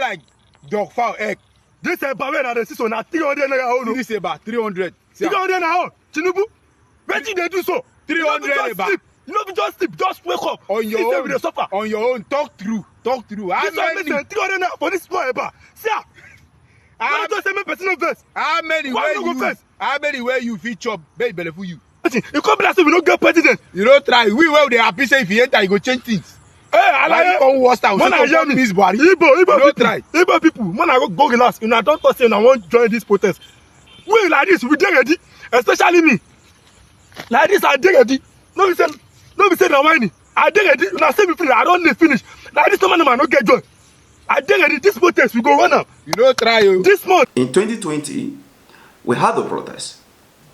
like dog fowl egg. This about when the season na 300 naira. This about 300. 300 naira. Tinubu, wetin dey do so? 300 about. You no be just sleep, just wake up. On your own. We dey suffer. On your own, talk through. Talk through. How many? 300 naira for this small eba. See ah. Why just say make person no vex? How many where you fit chop make belle full you? You come be like say we no get president. You no try. We well dey happy say if you enter you go change things. Hey, alaye. Come worst house. Man, I hear me. Igbo people. Try. Igbo people. Man, I go relax. Una don't talk say una wan join this protest. We like this, we dey ready. Especially me. Like this, I dey ready. No be say na whining. I dey ready. Una say me finish. I don dey finish. Like this, man no get joy. I dey ready. This protest we go run am. You no try o. This month. In 2020, we had the protest,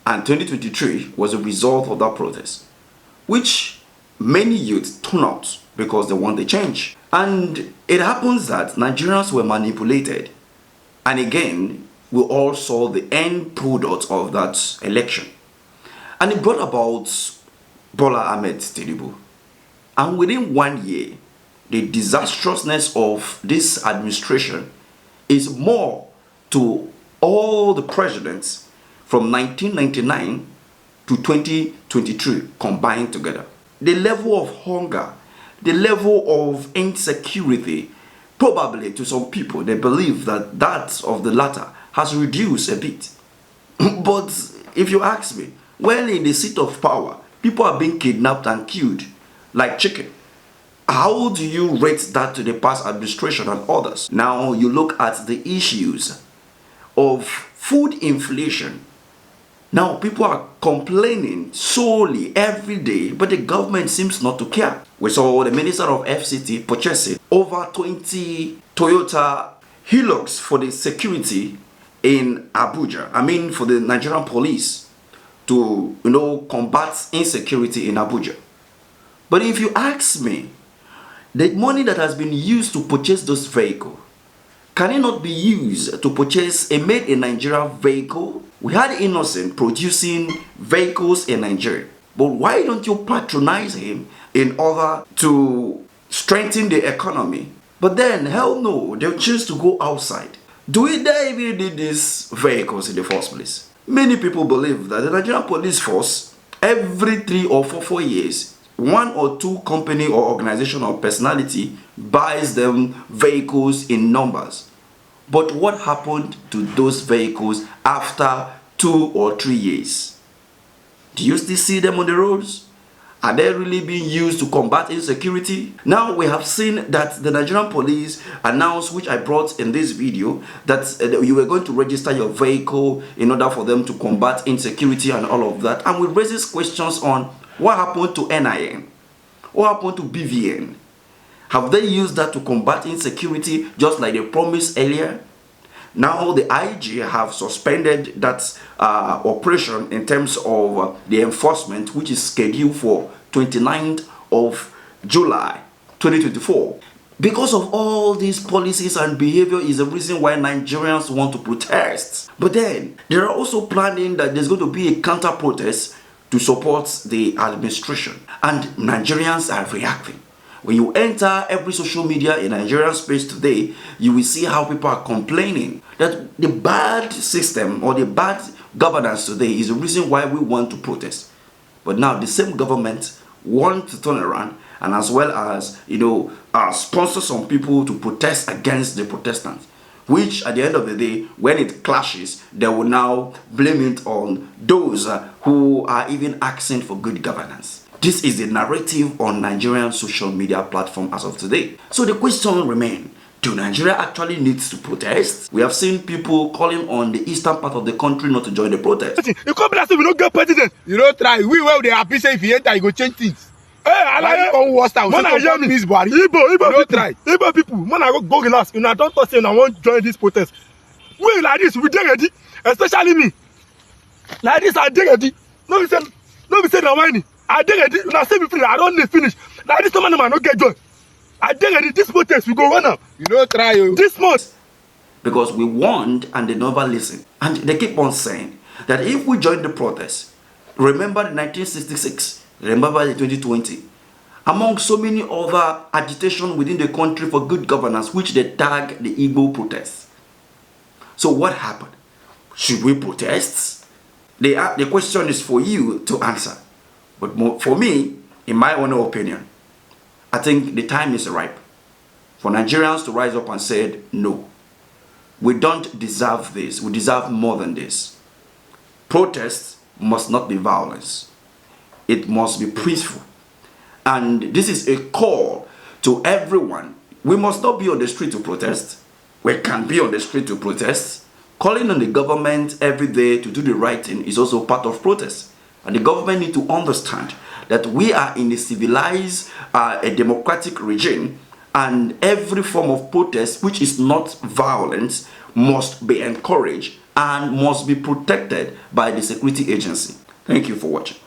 and 2023 was a result of that protest, which many youths turned out because they want the change. And it happens that Nigerians were manipulated, and again we all saw the end product of that election, and it brought about Bola Ahmed Tinubu. And within 1 year, the disastrousness of this administration is more to all the presidents from 1999 to 2023 combined together. The level of hunger, the level of insecurity, probably to some people, they believe that that of the latter has reduced a bit. But if you ask me, when in the seat of power, people are being kidnapped and killed like chicken. How do you rate that to the past administration and others? Now you look at the issues of food inflation. Now people are complaining solely every day, but the government seems not to care. We saw the Minister of FCT purchasing over 20 Toyota Hilux for the security in Abuja. I mean for the Nigerian police to, combat insecurity in Abuja. But if you ask me, the money that has been used to purchase those vehicles, can it not be used to purchase a made in Nigeria vehicle? We had Innocent producing vehicles in Nigeria. But why don't you patronize him in order to strengthen the economy? But then, hell no, they'll choose to go outside. Do we dare even need these vehicles in the first place? Many people believe that the Nigerian police force, every 3 or 4 years, 1 or 2 company or organization or personality buys them vehicles in numbers. But what happened to those vehicles after 2 or 3 years? Do you still see them on the roads? Are they really being used to combat insecurity? Now we have seen that the Nigerian police announced, which I brought in this video, that you were going to register your vehicle in order for them to combat insecurity and all of that. And we raises questions on what happened to NIN? What happened to BVN? Have they used that to combat insecurity just like they promised earlier? Now the IG have suspended that operation in terms of the enforcement, which is scheduled for 29th of July 2024. Because of all these policies and behavior is the reason why Nigerians want to protest. But then they are also planning that there's going to be a counter protest to support the administration, and Nigerians are reacting. When you enter every social media in Nigerian space today, you will see how people are complaining that the bad system or the bad governance today is the reason why we want to protest. But now the same government want to turn around and as well as sponsor some people to protest against the Protestants, which at the end of the day, when it clashes, they will now blame it on those who are even asking for good governance. This is the narrative on Nigerian social media platform as of today. So the question remains, do Nigeria actually needs to protest? We have seen people calling on the eastern part of the country not to join the protest. You come like say we don't get president. You don't try. We well they happy say if you enter you go change things. Hey, alaye. Come worst house. Man, I hear me. Igbo people. Man, I go relax. Una don't talk say una wan join this protest. We like this, we dey ready. Especially me. Like this, I dey ready. No be say na whining. I dey ready. Una say me finish. I don dey finish. Like this, man no get joy. I dey ready. This protest we go run am. You don't try. This month. Because we warned and they never listen. And they keep on saying that if we join the protest, remember the 1966, remember the 2020, among so many other agitation within the country for good governance, which they tag the Igbo protests. So what happened? Should we protest? The question is for you to answer. But for me, in my own opinion, I think the time is ripe for Nigerians to rise up and say, no, we don't deserve this. We deserve more than this. Protests must not be violence. It must be peaceful. And this is a call to everyone. We must not be on the street to protest. We can be on the street to protest. Calling on the government every day to do the right thing is also part of protest. And the government need to understand that we are in a civilized, a democratic regime, and every form of protest which is not violent must be encouraged and must be protected by the security agency. Thank you for watching.